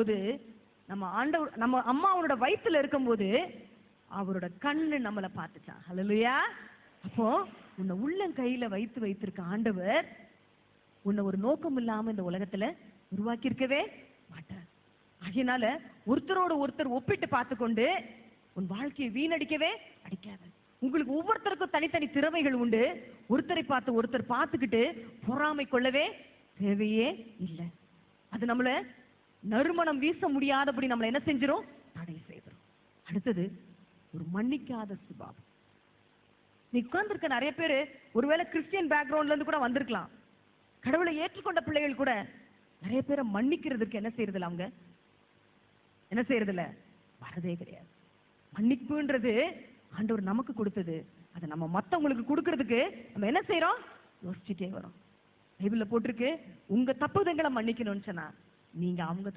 இருக்கும்போது, நம்ம ஆண்டவர் நம்ம அம்மாவோட வயித்துல இருக்கும்போது அவரோட கண்ணு நம்மளை பார்த்துச்சான். ஹல்லேலூயா. அப்போ உன்னை உள்ளங்கையில வைத்திருக்க ஆண்டவர் உன்னை ஒரு நோக்கம் இல்லாம இந்த உலகத்துல உருவாக்கி இருக்கவே மாட்டார். அதனால ஒருத்தரோட ஒருத்தர் ஒப்பிட்டு பார்த்துக்கொண்டு உன் வாழ்க்கையை வீணடிக்கவே அடிக்காத. உங்களுக்கு ஒவ்வொருத்தருக்கும் தனித்தனி திறமைகள் உண்டு. ஒருத்தரை பார்த்து ஒருத்தர் பார்த்துக்கிட்டு பொறாமை கொள்ளவே தேவையே இல்லை. அது நம்மள நறுமணம் வீச முடியாதபடி நம்மளை என்ன செஞ்சிரும்? தடை செய்திரும். அடுத்தது ஒரு மன்னிக்காத சுபாவம். நீ உட்கார்ந்துருக்க நிறைய பேரு ஒருவேளை கிறிஸ்டியன் பேக்ரவுண்ட்ல இருந்து கூட வந்திருக்கலாம். கடவுளை ஏற்றுக்கொண்ட பிள்ளைகள் கூட நிறைய பேரை மன்னிக்கிறதுக்கு என்ன செய்யறதில்ல, அவங்க என்ன செய்யறதில்ல, வரதே கிடையாது. மன்னிப்புன்றது ஆண்டவர் நமக்கு கொடுத்தது. அதை நம்ம மத்தவங்களுக்கு கொடுக்கறதுக்கு நம்ம என்ன செய்யறோம்? யோசிச்சுட்டே வரோம். பைபிள்ல போட்டிருக்கு, உங்க தப்புதங்களை மன்னிக்கணும்னு சொன்னா நீங்க அவங்க